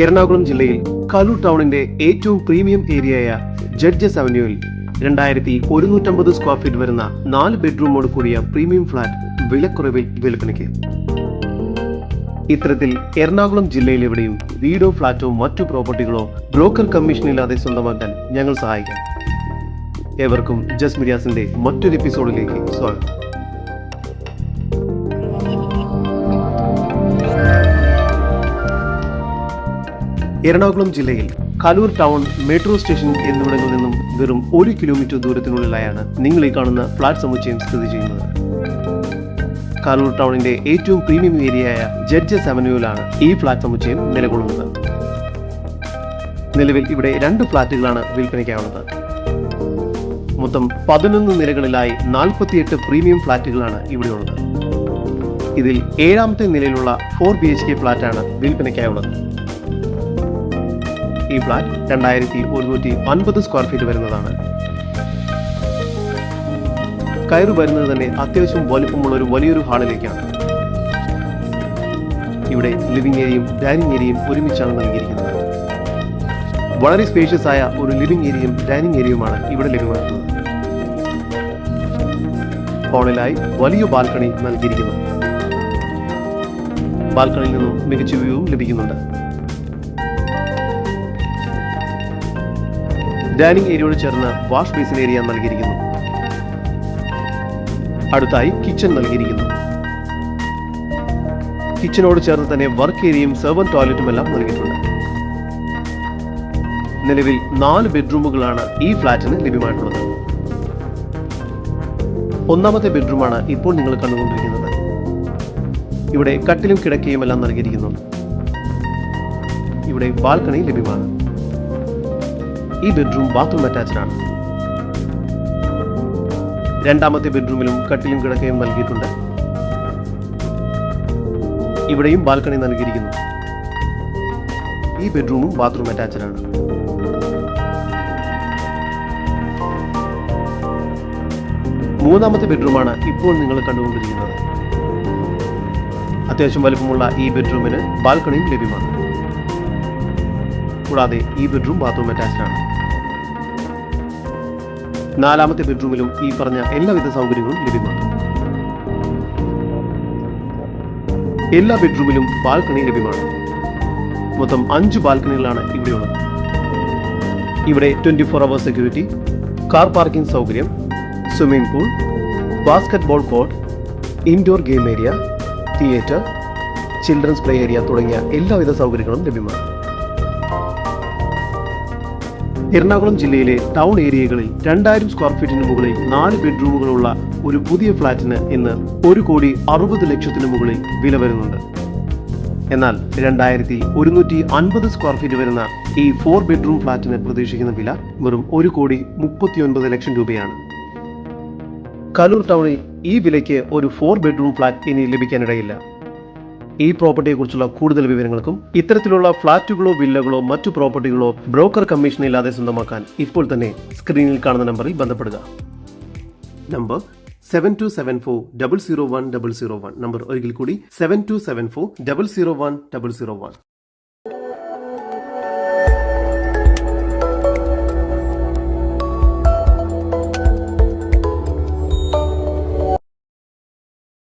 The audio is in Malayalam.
എറണാകുളം ജില്ലയിൽ കലൂർ ടൗണിന്റെ ഏറ്റവും പ്രീമിയം ഏരിയയായ ജഡ്ജസ് അവന്യൂവിൽ 2150 സ്ക്വയർ ഫീറ്റ് വരുന്ന 4 ബെഡ്റൂമോട് കൂടിയ പ്രീമിയം ഫ്ലാറ്റ് വിലക്കുറവിൽ വിൽപ്പനയ്ക്ക്. ഇത്തരത്തിൽ എറണാകുളം ജില്ലയിൽ എവിടെയും വീടോ ഫ്ലാറ്റോ മറ്റു പ്രോപ്പർട്ടികളോ ബ്രോക്കർ കമ്മീഷനില്ലാതെ സ്വന്തമാക്കാൻ ഞങ്ങൾ സഹായിക്കാം. ഏവർക്കും ജസ് മീഡിയാസിന്റെ മറ്റൊരു എപ്പിസോഡിലേക്ക് സ്വാഗതം. എറണാകുളം ജില്ലയിൽ കലൂർ ടൗൺ മെട്രോ സ്റ്റേഷൻ എന്നിവിടങ്ങളിൽ നിന്നും വെറും 1 കിലോമീറ്റർ ദൂരത്തിനുള്ളിലായാണ് നിങ്ങൾ ഈ കാണുന്ന ഫ്ലാറ്റ് സമുച്ചയം സ്ഥിതി ചെയ്യുന്നത്. കലൂർ ടൗണിന്റെ ഏറ്റവും പ്രീമിയം ഏരിയയായ ജഡ്ജസ് അവന്യൂവിലാണ് ഈ ഫ്ലാറ്റ് സമുച്ചയം നിലകൊള്ളുന്നത്. നിലവിൽ ഇവിടെ 2 ഫ്ലാറ്റുകളാണ് വിൽപ്പനയ്ക്കാവുന്നത്. മൊത്തം 11 നിലകളിലായി 48 പ്രീമിയം ഫ്ലാറ്റുകളാണ് ഇവിടെയുള്ളത്. ഇതിൽ 7ാമത്തെ നിലയിലുള്ള 4 BHK ഫ്ലാറ്റാണ് വിൽപ്പനയ്ക്കായുള്ളത്. ഈ ഫ്ലാറ്റ് 2150 സ്ക്വയർ ഫീറ്റ് വരുന്നതാണ്. കയറി വരുന്നത് തന്നെ അത്യാവശ്യം വലിപ്പമുള്ള ഒരു വലിയൊരു ഹാളിലേക്കാണ്. ഇവിടെ ലിവിംഗ് ഏരിയയും ഡൈനിങ് ഏരിയയും ഒരുമിച്ചാണ് നൽകിയിരിക്കുന്നത്. വളരെ സ്പേഷ്യസ് ആയ ഒരു ലിവിംഗ് ഏരിയയും ഡൈനിങ് ഏരിയയുമാണ് ഇവിടെ ലഭ്യമാക്കുന്നത്. ഹാളിലായി വലിയ ബാൽക്കണി നൽകിയിരിക്കുന്നു. ബാൽക്കണിയിൽ നിന്നും മികച്ച വ്യൂവും ലഭിക്കുന്നുണ്ട്. ഡൈനിങ് ഏരിയയോട് ചേർന്ന് വാഷ് ബേസിൻ ഏരിയ നൽകിയിരിക്കുന്നു. അടുത്തായി കിച്ചൺ നൽകിയിരിക്കുന്നു. കിച്ചണോട് ചേർന്ന് തന്നെ വർക്ക് ഏരിയയും സെർവന്റ് ടോയ്ലറ്റും എല്ലാം നൽകിയിട്ടുണ്ട്. നിലവിൽ 4 ബെഡ്റൂമുകളാണ് ഈ ഫ്ലാറ്റിന് ലഭ്യമായിട്ടുള്ളത്. 1ാമത്തെ ബെഡ്റൂമാണ് ഇപ്പോൾ നിങ്ങൾ കണ്ടുകൊണ്ടിരിക്കുന്നത്. ഇവിടെ കട്ടിലും കിടക്കയും എല്ലാം നൽകിയിരിക്കുന്നു. ഇവിടെ ബാൽക്കണി ലഭ്യമാണ്. ഈ ബെഡ്റൂം ബാത്റൂം അറ്റാച്ച്ഡ് ആണ്. 2ാമത്തെ ബെഡ്റൂമിലും കട്ടിലും കിടക്കയും നൽകിയിട്ടുണ്ട്. ഇവിടെയും ബാൽക്കണി നൽകിയിരിക്കുന്നു. ഈ ബെഡ്റൂമും ബാത്റൂം അറ്റാച്ച്ഡ് ആണ്. 3ാമത്തെ ബെഡ്റൂമാണ് ഇപ്പോൾ നിങ്ങൾ കണ്ടുകൊണ്ടിരിക്കുന്നത്. അത്യാവശ്യം വലുപ്പമുള്ള ഈ ബെഡ്റൂമിന് ബാൽക്കണിയും ലഭ്യമാണ്. കൂടാതെ ഈ ബെഡ്റൂം ബാത്റൂം അറ്റാച്ച്ഡ് ആണ്. 4ാമത്തെ ബെഡ്റൂമിലും ഈ പറഞ്ഞ എല്ലാവിധ സൗകര്യങ്ങളും ലഭ്യമാണ്. എല്ലാ ബെഡ്റൂമിലും ബാൽക്കണി ലഭ്യമാണ്. മൊത്തം 5 ബാൽക്കണികളാണ് ഇവിടെയുള്ളത്. ഇവിടെ 24 hour സെക്യൂരിറ്റി, കാർ പാർക്കിംഗ് സൗകര്യം, swimming pool, basketball court, indoor game area, theatre, children's play area തുടങ്ങിയ എല്ലാവിധ സൗകര്യങ്ങളും ലഭ്യമാണ്. എറണാകുളം ജില്ലയിലെ ടൗൺ ഏരിയകളിൽ 2000 സ്ക്വയർ ഫീറ്റിന് മുകളിൽ 4 ബെഡ്റൂമുകളുള്ള ഒരു പുതിയ ഫ്ലാറ്റിന് ഇന്ന് 1,60 ലക്ഷത്തിന് മുകളിൽ വില വരുന്നുണ്ട്. എന്നാൽ 2150 സ്ക്വയർ ഫീറ്റ് വരുന്ന ഈ 4 ബെഡ്റൂം ഫ്ലാറ്റിന് പ്രതീക്ഷിക്കുന്ന വില വെറും 1,39 ലക്ഷം രൂപയാണ്. കലൂർ ടൗണിൽ ഈ വിലയ്ക്ക് ഒരു 4 ബെഡ്റൂം ഫ്ലാറ്റ് ഇനി ലഭിക്കാനിടയില്ല. ഈ പ്രോപ്പർട്ടിയെക്കുറിച്ചുള്ള കൂടുതൽ വിവരങ്ങൾക്കും ഇത്തരത്തിലുള്ള ഫ്ളാറ്റുകളോ വില്ലകളോ മറ്റു പ്രോപ്പർട്ടികളോ ബ്രോക്കർ കമ്മീഷൻ ഇല്ലാതെ സ്വന്തമാക്കാൻ ഇപ്പോൾ തന്നെ സ്ക്രീനിൽ കാണുന്ന നമ്പറിൽ ബന്ധപ്പെടുക. നമ്പർ 7274 001 001. നമ്പർ ഒരിക്കൽ കൂടി 7274 001 001.